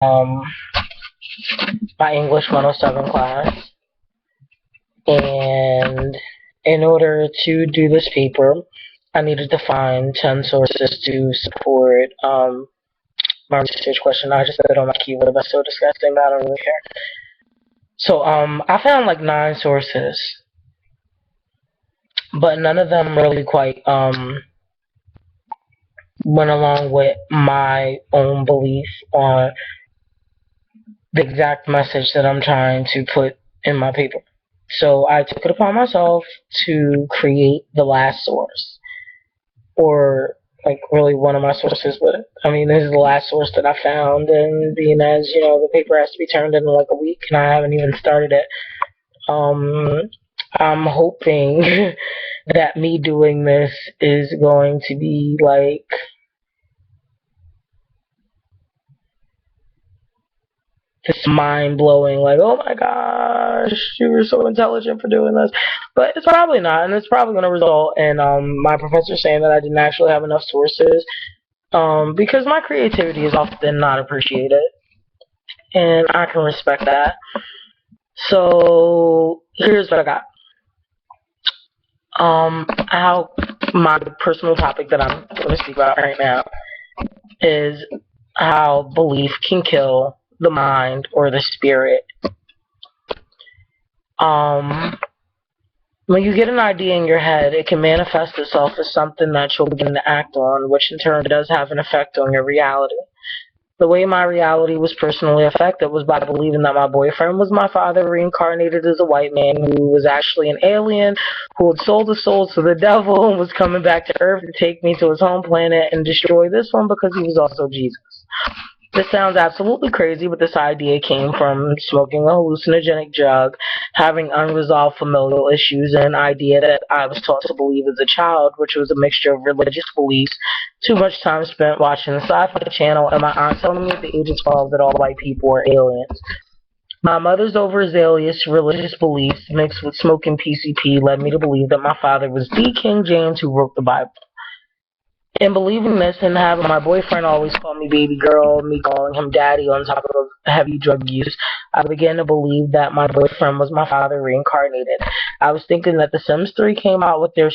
um, my English 107 class, and in order to do this paper, I needed to find 10 sources to support my research question. I just said it on my keyboard, that's so disgusting, but I don't really care. So I found like 9 sources, but none of them really quite went along with my own belief on the exact message that I'm trying to put in my paper. So I took it upon myself to create the last source, or like really one of my sources. But I mean, this is the last source that I found, and being as the paper has to be turned in like a week, and I haven't even started it. Um, I'm hoping that me doing this is going to be like just mind blowing, like, oh my gosh, you were so intelligent for doing this. But it's probably not, and it's probably going to result in my professor saying that I didn't actually have enough sources, because my creativity is often not appreciated, and I can respect that. So here's what I got. How my personal topic that I'm going to speak about right now is how belief can kill the mind or the spirit. Um, when you get an idea in your head, it can manifest itself as something that you'll begin to act on, which in turn does have an effect on your reality. The way my reality was personally affected was by believing that my boyfriend was my father reincarnated as a white man who was actually an alien who had sold his soul to the devil and was coming back to Earth to take me to his home planet and destroy this one because he was also Jesus. This sounds absolutely crazy, but this idea came from smoking a hallucinogenic drug, having unresolved familial issues, and an idea that I was taught to believe as a child, which was a mixture of religious beliefs, too much time spent watching the Sci-Fi Channel, and my aunt telling me at the age of 12 that all white people were aliens. My mother's overzealous religious beliefs mixed with smoking PCP led me to believe that my father was the King James who wrote the Bible. In believing this and having my boyfriend always call me baby girl, me calling him daddy on top of heavy drug use, I began to believe that my boyfriend was my father reincarnated. I was thinking that The Sims 3 came out with their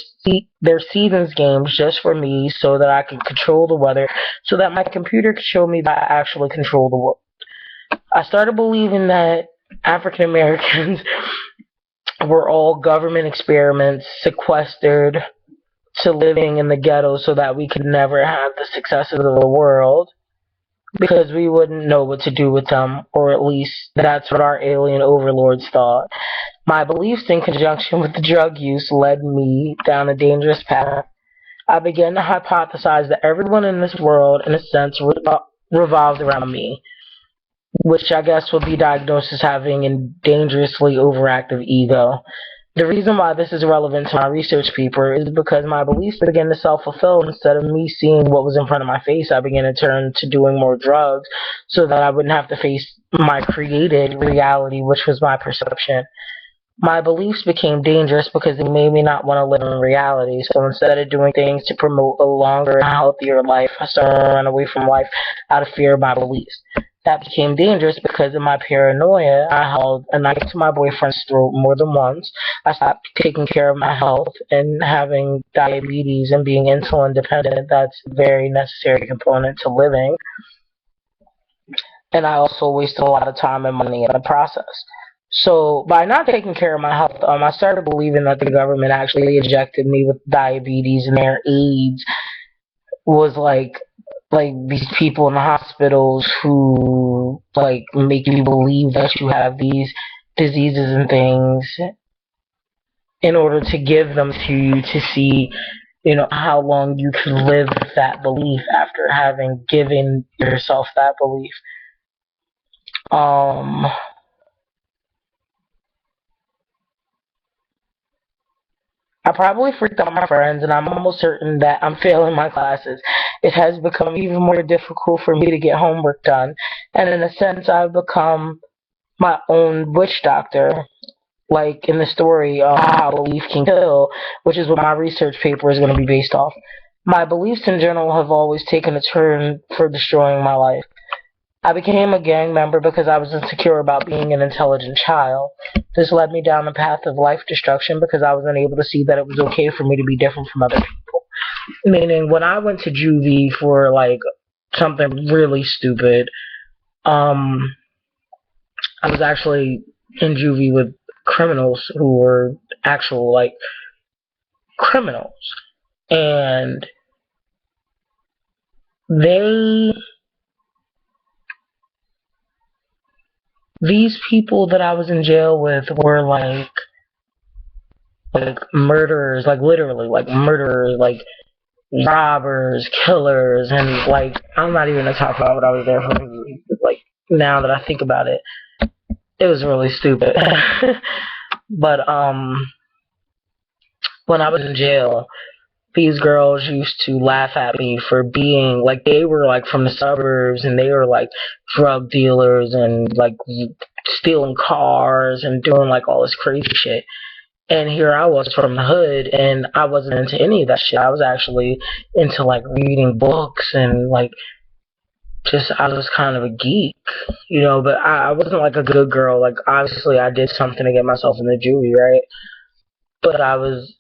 seasons games just for me so that I could control the weather, so that my computer could show me that I actually control the world. I started believing that African Americans were all government experiments sequestered to living in the ghetto so that we could never have the successes of the world because we wouldn't know what to do with them, or at least that's what our alien overlords thought. My beliefs in conjunction with the drug use led me down a dangerous path. I began to hypothesize that everyone in this world, in a sense, revolved around me, which I guess would be diagnosed as having a dangerously overactive ego. The reason why this is relevant to my research paper is because my beliefs began to self-fulfill. Instead of me seeing what was in front of my face, I began to turn to doing more drugs so that I wouldn't have to face my created reality, which was my perception. My beliefs became dangerous because they made me not want to live in reality. So instead of doing things to promote a longer and healthier life, I started to run away from life out of fear of my beliefs. That became dangerous because of my paranoia. I held a knife to my boyfriend's throat more than once. I stopped taking care of my health and having diabetes and being insulin dependent. That's a very necessary component to living. And I also wasted a lot of time and money in the process. So by not taking care of my health, I started believing that the government actually injected me with diabetes, and their aids was like these people in the hospitals who like make you believe that you have these diseases and things in order to give them to you to see how long you can live with that belief after having given yourself that belief. um I probably freaked out my friends, and I'm almost certain that I'm failing my classes. It has become even more difficult for me to get homework done, and in a sense I've become my own witch doctor, like in the story How Belief Can Kill, which is what my research paper is going to be based off. My beliefs in general have always taken a turn for destroying my life. I became a gang member because I was insecure about being an intelligent child. This led me down the path of life destruction because I was unable to see that it was okay for me to be different from other people. Meaning, when I went to juvie for like something really stupid, um, I was actually in juvie with criminals who were actual like criminals, and they these people that I was in jail with were like murderers, like literally like murderers, like robbers, killers, and like I'm not even gonna talk about what I was there for. Like now that I think about it, it was really stupid. But when I was in jail, these girls used to laugh at me for being like they were like from the suburbs and they were like drug dealers and like stealing cars and doing like all this crazy shit. And here I was from the hood, and I wasn't into any of that shit. I was actually into like reading books and like just I was kind of a geek, you know. But I wasn't like a good girl. Like obviously I did something to get myself in the juvie, right? But I was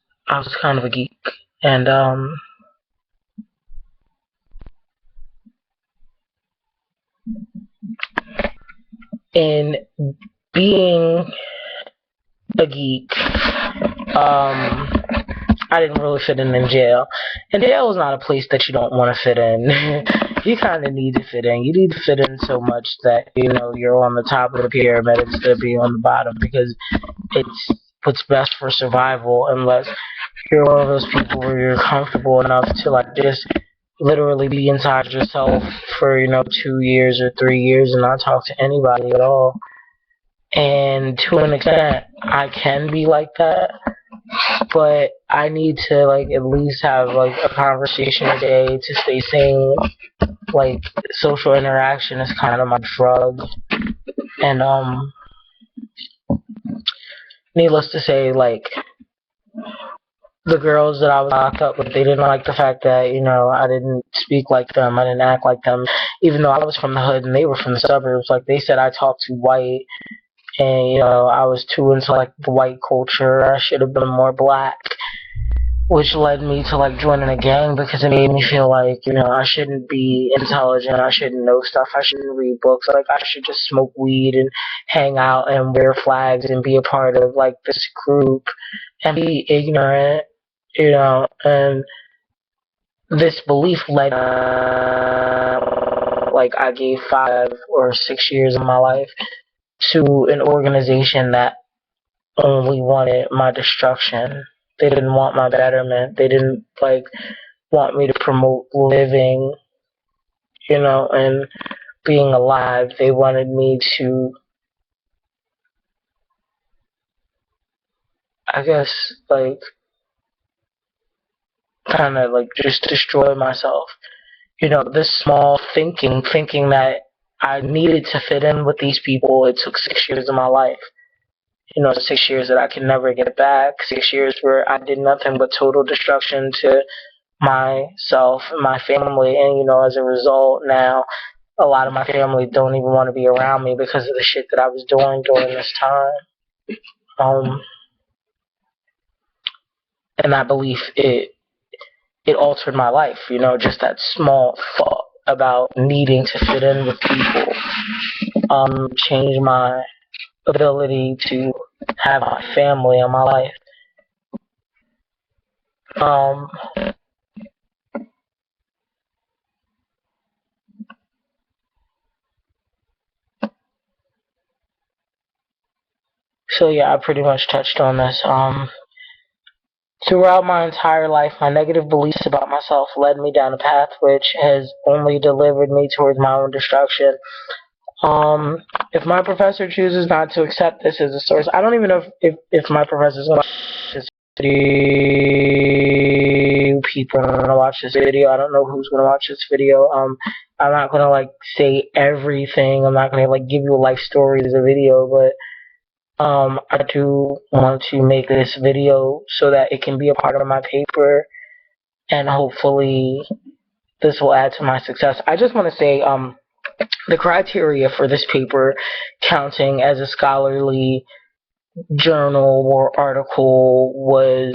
kind of a geek, and in being a geek, I didn't really fit in jail. And jail is not a place that you don't want to fit in. You kind of need to fit in. You need to fit in so much that, you know, you're on the top of the pyramid instead of being on the bottom because it's what's best for survival unless you're one of those people where you're comfortable enough to, like, just literally be inside yourself for, you know, 2 years or 3 years and not talk to anybody at all. And to an extent, I can be like that, but I need to like at least have like a conversation a day to stay sane. Like social interaction is kind of my drug, and needless to say, like the girls that I was locked up with, they didn't like the fact that you know I didn't speak like them, I didn't act like them, even though I was from the hood and they were from the suburbs. Like they said, I talked too white. And you know, I was too into like the white culture. I should have been more black, which led me to like joining a gang because it made me feel like you know I shouldn't be intelligent. I shouldn't know stuff. I shouldn't read books. Like I should just smoke weed and hang out and wear flags and be a part of like this group and be ignorant, you know. And this belief led like I gave 5 or 6 years of my life to an organization that only wanted my destruction. They didn't want my betterment. They didn't like want me to promote living, you know, and being alive. They wanted me to, I guess, like kind of like just destroy myself. You know, this small thinking that I needed to fit in with these people. It took 6 years of my life. You know, 6 years that I can never get back. 6 years where I did nothing but total destruction to myself and my family. And, you know, as a result, now a lot of my family don't even want to be around me because of the shit that I was doing during this time. And that belief, it altered my life. You know, just that small thought about needing to fit in with people, changed my ability to have my family in my life. Um, so yeah, I pretty much touched on this. Throughout my entire life, my negative beliefs about myself led me down a path which has only delivered me towards my own destruction. If my professor chooses not to accept this as a source, I don't even know if my professor's gonna watch this video. People are gonna watch this video. I don't know who's gonna watch this video. I'm not gonna like say everything. I'm not gonna like give you a life story as a video, but I do want to make this video so that it can be a part of my paper, and hopefully this will add to my success. I just want to say, the criteria for this paper counting as a scholarly journal or article was,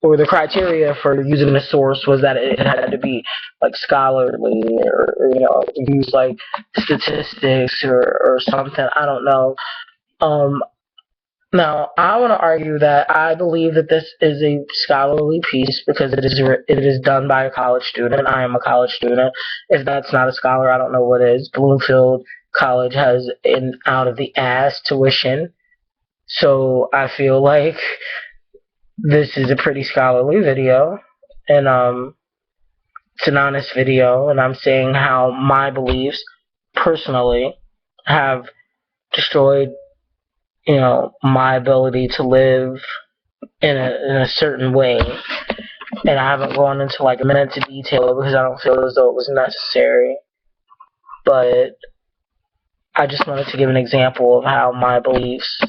or the criteria for using the source was that it had to be like scholarly, or use like statistics or something. I don't know. Um, Now, I want to argue that I believe that this is a scholarly piece because it is done by a college student. I am a college student. If that's not a scholar, I don't know what is. Bloomfield College has an out of the ass tuition, so I feel like this is a pretty scholarly video, and it's an honest video, and I'm saying how my beliefs personally have destroyed, my ability to live in a certain way. And I haven't gone into like a minute to detail because I don't feel as though it was necessary. But I just wanted to give an example of how my beliefs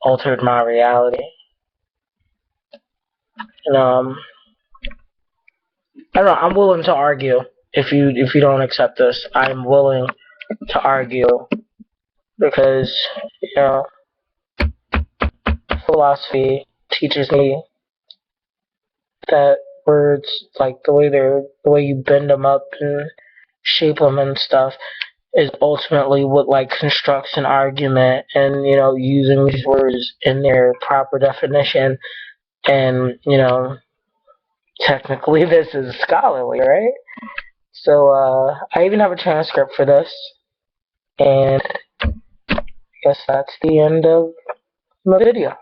altered my reality. And I don't know, I'm willing to argue if you don't accept this. I'm willing to argue because, you know, philosophy teaches me that words, like the way you bend them up and shape them and stuff, is ultimately what like constructs an argument, and using these words in their proper definition, and technically this is scholarly, right? So I even have a transcript for this, and I guess that's the end of the video.